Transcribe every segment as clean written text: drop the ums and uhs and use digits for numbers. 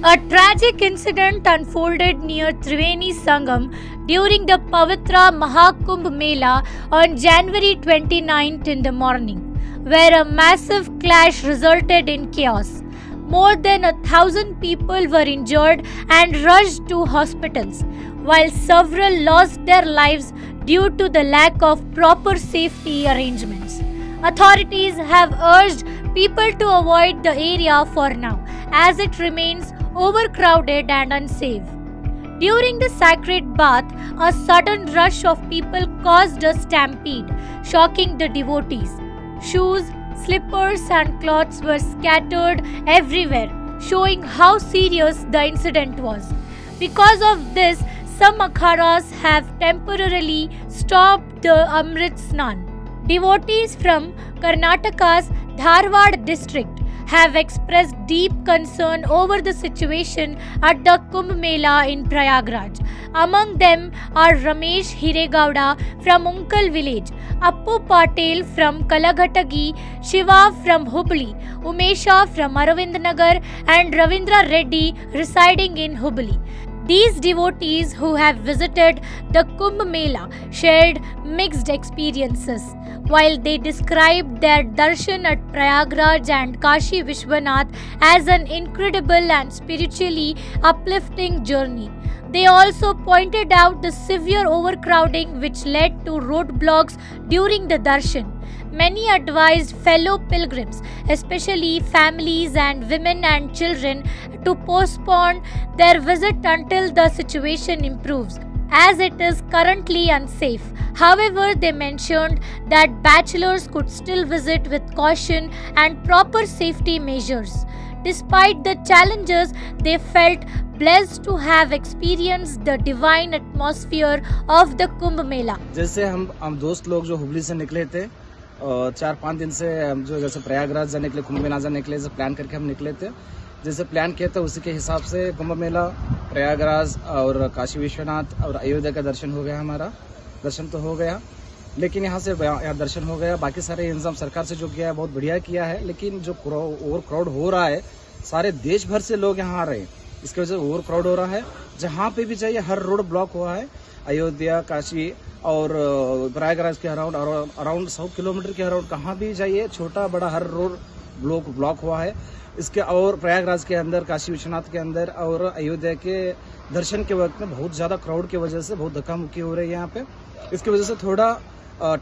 A tragic incident unfolded near Triveni Sangam during the Pavitra Mahakumbh Mela on January 29th in the morning, where a massive clash resulted in chaos. More than 1,000 people were injured and rushed to hospitals, while several lost their lives due to the lack of proper safety arrangements. Authorities have urged people to avoid the area for now, as it remains overcrowded and unsafe. During the sacred bath, a sudden rush of people caused a stampede, shocking the devotees. Shoes, slippers and cloths were scattered everywhere, showing how serious the incident was. Because of this, some akharas have temporarily stopped the Amrit Snan. Devotees from Karnataka's Dharwad district have expressed deep concern over the situation at the Kumbh Mela in Prayagraj. Among them are Ramesh Hiregowda from Unkal village, Appu Patel from Kalaghatagi, Shiva from Hubli, Umesha from Aravindnagar and Ravindra Reddy residing in Hubli. These devotees who have visited the Kumbh Mela shared mixed experiences. While they described their darshan at Prayagraj and Kashi Vishwanath as an incredible and spiritually uplifting journey, they also pointed out the severe overcrowding which led to roadblocks during the darshan. Many advised fellow pilgrims, especially families and women and children, to postpone their visit until the situation improves, as it is currently unsafe. However, they mentioned that bachelors could still visit with caution and proper safety measures. Despite the challenges, they felt blessed to have experienced the divine atmosphere of the Kumbh Mela. जैसे हम दोस्त लोग जो हुबली से निकले थे, 4-5 दिन से हम जो जैसे प्रयागराज जाने के लिए, कुंभ मेला जाने के लिए प्लान करके हम निकले थे। जैसे प्लान किया था उसी के हिसाब से कुंभ मेला, प्रयागराज और काशी विश्वनाथ और अयोध्या का दर्शन हो गया। हमारा दर्शन तो हो गया, लेकिन यहाँ से यहाँ दर्शन हो गया। बाकी सारे इंतजाम सरकार से जो किया है बहुत बढ़िया किया है, लेकिन जो ओवर क्राउड हो रहा है, सारे देश भर से लोग यहाँ आ रहे हैं, इसकी वजह से ओवर क्राउड हो रहा है। जहाँ पे भी जाइए हर रोड ब्लॉक हुआ है। अयोध्या, काशी और प्रयागराज के अराउंड 100 किलोमीटर के अराउंड कहाँ भी जाइए, छोटा बड़ा हर रोड ब्लॉक हुआ है। इसके और प्रयागराज के अंदर, काशी विश्वनाथ के अंदर और अयोध्या के दर्शन के वक्त में बहुत ज्यादा क्राउड की वजह से बहुत धक्का मुक्की हो रही है यहाँ पे। इसकी वजह से थोड़ा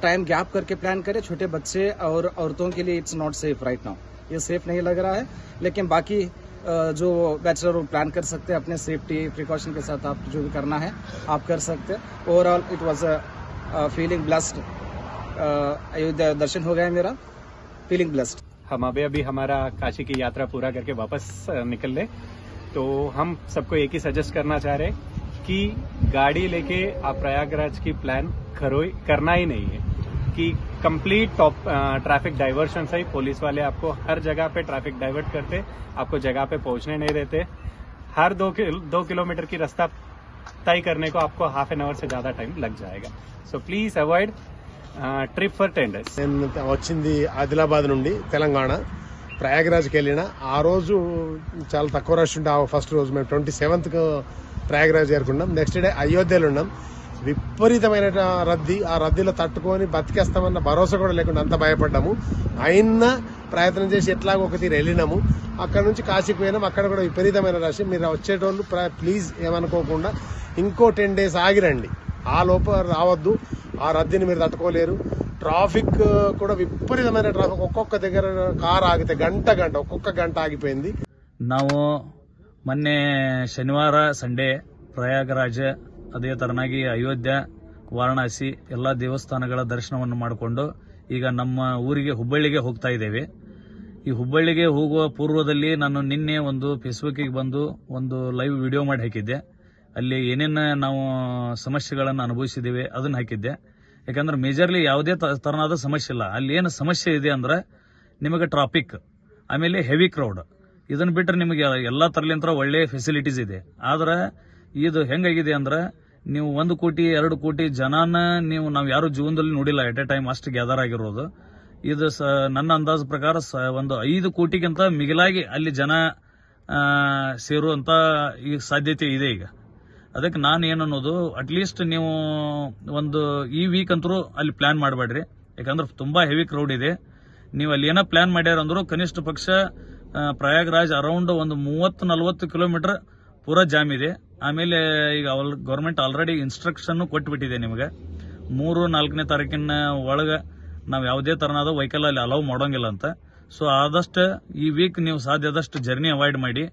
टाइम गैप करके प्लान करें। छोटे बच्चे और औरतों के लिए it's not safe right now, ये सेफ नहीं लग रहा है। लेकिन बाकी जो बैचलर वो प्लान कर सकते हैं अपने सेफ्टी प्रिकॉशन के साथ, आप जो भी करना है आप कर सकते हैं। Overall it was feeling blessed. Ayodhya दर्शन हो गया मेरा, फीलिंग ब्लेस्ड। हम अभी हमारा काशी की यात्रा पूरा करके वापस निकल ले, तो हम सबको एक ही सजेस्ट करना चाह रहे कि गाड़ी लेके आप प्रयागराज की प्लान करना ही नहीं है, कि कंप्लीट ट्रैफिक डाइवर्शन से ही पुलिस वाले आपको हर जगह पे ट्रैफिक डाइवर्ट करते, आपको जगह पे पहुंचने नहीं देते। हर 2 किलोमीटर की रास्ता तय करने को आपको हाफ एन आवर से ज्यादा टाइम लग जाएगा। So please avoid trip for 10 days. నేను వచ్చింది ఆదిలాబాద్ నుండి తెలంగాణ. ప్రయాగరాజ్కి వెళ్ళిన ఆ రోజు చాలా తక్కువ రష్ ఉంటే ఫస్ట్ రోజు మేము 27th ప్రయాగరాజ్ చేరుకున్నాం. నెక్స్ట్ డే అయోధ్యలో ఉన్నాం. విపరీతమైన రద్దీ, ఆ రద్దీలో తట్టుకొని బతికేస్తామన్న భరోసా కూడా లేకుండా అంత భయపడ్డాము. అయినా ప్రయత్నం చేసి ఎట్లాగో ఒక తీరు వెళ్ళినాము. అక్కడ నుంచి కాశీకి పోయినాం. అక్కడ కూడా విపరీతమైన రష్. మీరు వచ్చేటోళ్ళు ప్లీజ్ ఏమనుకోకుండా ఇంకో 10 days ఆగిరండి. ఆ లోపల రావద్దు, ఆ రద్దీని మీరు తట్టుకోలేరు. ట్రాఫిక్ కూడా విపరీతమైన ట్రాఫిక్. ఒక్కొక్క దగ్గర కార్ ఆగితే గంట ఒక్కొక్క గంట ఆగిపోయింది. ನಾವು ಮೊನ್ನೆ ಶನಿವಾರ ಸಂಡೇ ಪ್ರಯಾಗರಾಜ, ಅದೇ ತರನಾಗಿ ಅಯೋಧ್ಯ, ವಾರಣಾಸಿ ಎಲ್ಲಾ ದೇವಸ್ಥಾನಗಳ ದರ್ಶನವನ್ನು ಮಾಡಿಕೊಂಡು ಈಗ ನಮ್ಮ ಊರಿಗೆ ಹುಬ್ಬಳ್ಳಿಗೆ ಹೋಗ್ತಾ ಇದ್ದೇವೆ. ಈ ಹುಬ್ಬಳ್ಳಿಗೆ ಹೋಗುವ ಪೂರ್ವದಲ್ಲಿ ನಾನು ನಿನ್ನೆ ಒಂದು ಫೇಸ್ಬುಕ್ಗೆ ಬಂದು ಒಂದು ಲೈವ್ ವಿಡಿಯೋ ಮಾಡಿ ಹಾಕಿದ್ದೆ. ಅಲ್ಲಿ ಏನೇನು ನಾವು ಸಮಸ್ಯೆಗಳನ್ನು ಅನುಭವಿಸಿದ್ದೇವೆ ಅದನ್ನ ಹಾಕಿದ್ದೆ. ಯಾಕಂದ್ರೆ ಮೇಜರ್ಲಿ ಯಾವುದೇ ತರನಾದ ಸಮಸ್ಯೆ ಇಲ್ಲ. ಅಲ್ಲಿ ಏನು ಸಮಸ್ಯೆ ಇದೆ ಅಂದ್ರೆ ನಿಮಗೆ ಟ್ರಾಫಿಕ್, ಆಮೇಲೆ ಹೆವಿ ಕ್ರೌಡ್. ಇದನ್ನ ಬಿಟ್ಟರೆ ನಿಮಗೆ ಎಲ್ಲಾ ತರಲಿಂತ್ರ ಒಳ್ಳೆ ಫೆಸಿಲಿಟೀಸ್ ಇದೆ. ಆದ್ರೆ ಇದು ಹೆಂಗಾಗಿದೆ ಅಂದ್ರೆ ನೀವು 1 ಕೋಟಿ 2 ಕೋಟಿ ಜನನ ನಾವು ಯಾರು ಜೀವನದಲ್ಲಿ ನೋಡಿಲ್ಲ ಎಟ್ ಎ ಟೈಮ್ ಅಷ್ಟು ಗ್ಯಾದರ್ ಆಗಿರೋದು. ಇದು ನನ್ನ ಅಂದಾಜು ಪ್ರಕಾರ ಒಂದು 5 ಕೋಟಿಗಿಂತ ಮಿಗಿಲಾಗಿ ಅಲ್ಲಿ ಜನ ಸೇರುವಂತ ಈಗ ಸಾಧ್ಯತೆ ಇದೆ. ಈಗ ಅದಕ್ಕೆ ನಾನು ಏನನ್ನೋದು, ಅಟ್ಲೀಸ್ಟ್ ನೀವು ಒಂದು ಈ ವೀಕ್ ಅಂತರೂ ಅಲ್ಲಿ ಪ್ಲಾನ್ ಮಾಡಬೇಡ್ರಿ, ಯಾಕಂದ್ರೆ ತುಂಬಾ ಹೆವಿ ಕ್ರೌಡ್ ಇದೆ. ನೀವು ಅಲ್ಲಿ ಏನೋ ಪ್ಲಾನ್ ಮಾಡ್ಯಾರ ಅಂದ್ರೂ ಕನಿಷ್ಠ ಪಕ್ಷ ಪ್ರಯಾಗ್ರಾಜ್ ಅರೌಂಡ್ ಒಂದು 30-40 ಕಿಲೋಮೀಟರ್ ಪೂರಾ ಜಾಮ್ ಇದೆ. ಆಮೇಲೆ ಈಗ ಗವರ್ಮೆಂಟ್ ಆಲ್ರೆಡಿ ಇನ್ಸ್ಟ್ರಕ್ಷನ್ ಕೊಟ್ಬಿಟ್ಟಿದೆ ನಿಮಗೆ, 3-4ನೇ ತಾರೀಕಿನ ಒಳಗೆ ನಾವು ಯಾವುದೇ ತರನಾದ ವೆಹಿಕಲ್ ಅಲ್ಲಿ ಅಲೌ ಮಾಡೋಂಗಿಲ್ಲ ಅಂತ. ಸೊ ಆದಷ್ಟು ಈ ವೀಕ್ ನೀವು ಸಾಧ್ಯ ಆದಷ್ಟು ಜರ್ನಿ ಅವಾಯ್ಡ್ ಮಾಡಿ.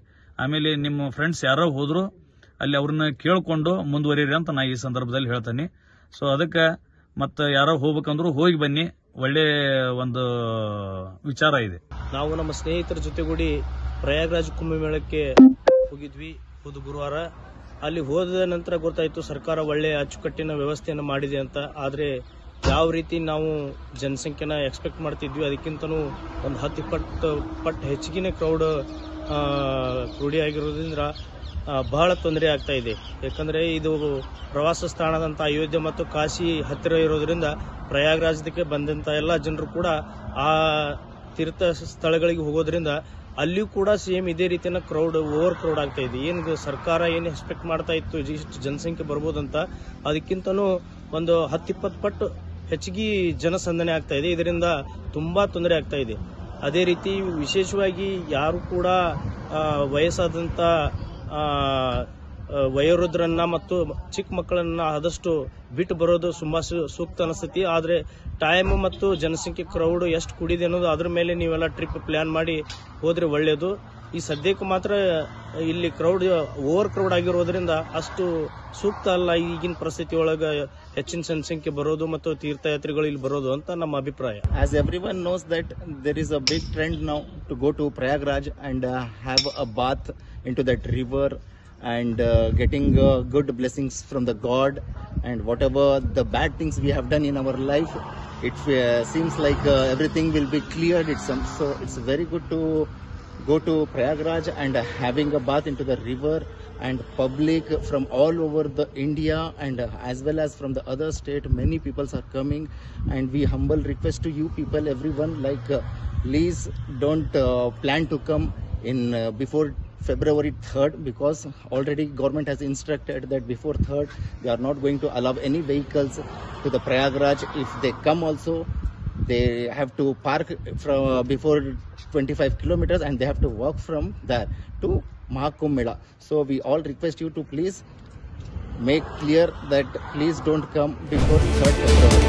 ಆಮೇಲೆ ನಿಮ್ಮ ಫ್ರೆಂಡ್ಸ್ ಯಾರೋ ಹೋದ್ರು ಅಲ್ಲಿ ಅವ್ರನ್ನ ಕೇಳ್ಕೊಂಡು ಮುಂದುವರಿರಿ ಅಂತ ನಾ ಈ ಸಂದರ್ಭದಲ್ಲಿ ಹೇಳ್ತೇನೆ. ಸೊ ಅದಕ್ಕೆ ಮತ್ತೆ ಯಾರೋ ಹೋಗ್ಬೇಕಂದ್ರು ಹೋಗಿ ಬನ್ನಿ, ಒಳ್ಳೆ ಒಂದು ವಿಚಾರ ಇದೆ. ನಾವು ನಮ್ಮ ಸ್ನೇಹಿತರ ಜೊತೆಗೂಡಿ ಪ್ರಯಾಗ್ರಾಜ್ ಕುಂಭಮೇಳಕ್ಕೆ ಹೋಗಿದ್ವಿ ಹೋದ ಗುರುವಾರ. ಅಲ್ಲಿ ಹೋದ ನಂತರ ಗೊತ್ತಾಯ್ತು ಸರ್ಕಾರ ಒಳ್ಳೆ ಅಚ್ಚುಕಟ್ಟಿನ ವ್ಯವಸ್ಥೆಯನ್ನು ಮಾಡಿದೆ ಅಂತ. ಆದರೆ ಯಾವ ರೀತಿ ನಾವು ಜನಸಂಖ್ಯೆನ ಎಕ್ಸ್ಪೆಕ್ಟ್ ಮಾಡ್ತಿದ್ವಿ ಅದಕ್ಕಿಂತನೂ ಒಂದು 10-20 ಪಟ್ಟು ಹೆಚ್ಚಿಗೆ ಕ್ರೌಡ್ ರೂಢಿಯಾಗಿರೋದ್ರಿಂದ ಬಹಳ ತೊಂದರೆ ಆಗ್ತಾ ಇದೆ. ಯಾಕಂದ್ರೆ ಇದು ಪ್ರವಾಸ ಸ್ಥಾನದಂತ ಅಯೋಧ್ಯೆ ಮತ್ತು ಕಾಶಿ ಹತ್ತಿರ ಇರೋದ್ರಿಂದ ಪ್ರಯಾಗ್ರಾಜಕ್ಕೆ ಬಂದಂತ ಎಲ್ಲ ಜನರು ಕೂಡ ಆ ತೀರ್ಥ ಸ್ಥಳಗಳಿಗೆ ಹೋಗೋದ್ರಿಂದ ಅಲ್ಲಿಯೂ ಕೂಡ ಸೇಮ್ ಇದೇ ರೀತಿಯ ಓವರ್ ಕ್ರೌಡ್ ಆಗ್ತಾ ಇದೆ. ಏನು ಸರ್ಕಾರ ಏನು ಎಕ್ಸ್ಪೆಕ್ಟ್ ಮಾಡ್ತಾ ಇತ್ತು ಇಷ್ಟು ಜನಸಂಖ್ಯೆ ಬರ್ಬೋದಂತ, ಅದಕ್ಕಿಂತನೂ ಒಂದು 10-20 ಪಟ್ಟು ಹೆಚ್ಚಿಗೆ ಜನಸಂದಣಿ ಆಗ್ತಾ ಇದೆ. ಇದರಿಂದ ತುಂಬಾ ತೊಂದರೆ ಆಗ್ತಾ ಇದೆ. ಅದೇ ರೀತಿ ವಿಶೇಷವಾಗಿ ಯಾರು ಕೂಡ ವಯಸ್ಸಾದಂತ ವಯೋವೃದ್ಧರನ್ನ ಮತ್ತು ಚಿಕ್ಕ ಮಕ್ಕಳನ್ನ ಆದಷ್ಟು ಬಿಟ್ಟು ಬರೋದು ತುಂಬಾ ಸೂಕ್ತ ಅನಿಸ್ತೈತಿ. ಆದ್ರೆ ಟೈಮ್ ಮತ್ತು ಜನಸಂಖ್ಯೆ ಕ್ರೌಡ್ ಎಷ್ಟು ಕೂಡಿದೆ ಅನ್ನೋದು ಅದ್ರ ಮೇಲೆ ನೀವೆಲ್ಲ ಟ್ರಿಪ್ ಪ್ಲಾನ್ ಮಾಡಿ ಹೋದ್ರೆ ಒಳ್ಳೇದು. ಈ ಸದ್ಯಕ್ಕೆ ಮಾತ್ರ ಇಲ್ಲಿ ಓವರ್ ಕ್ರೌಡ್ ಆಗಿರೋದ್ರಿಂದ ಅಷ್ಟು ಸೂಕ್ತ ಅಲ್ಲ ಈಗಿನ ಪರಿಸ್ಥಿತಿ ಒಳಗೆ ಹೆಚ್ಚಿನ ಜನಸಂಖ್ಯೆ ಬರೋದು ಮತ್ತು ತೀರ್ಥಯಾತ್ರಿಗಳು ಇಲ್ಲಿ ಬರೋದು ಅಂತ ನಮ್ಮ ಅಭಿಪ್ರಾಯ. As everyone knows that there is a big trend now to go to Prayagraj and have a bath into that river and getting good blessings from the God, and whatever the bad things we have done in our life, it seems like everything will be cleared. So it's very good to go to Prayagraj and having a bath into the river, and public from all over the India and as well as from the other state, many people are coming, and we humble request to you people, everyone, like please don't plan to come in before February 3rd, because already government has instructed that before 3rd they are not going to allow any vehicles to the Prayagraj. If they come also, they have to park from before 25 kilometers and they have to walk from there to Mahakumbh Mela. So we all request you to please make clear that please don't come before 3rd February.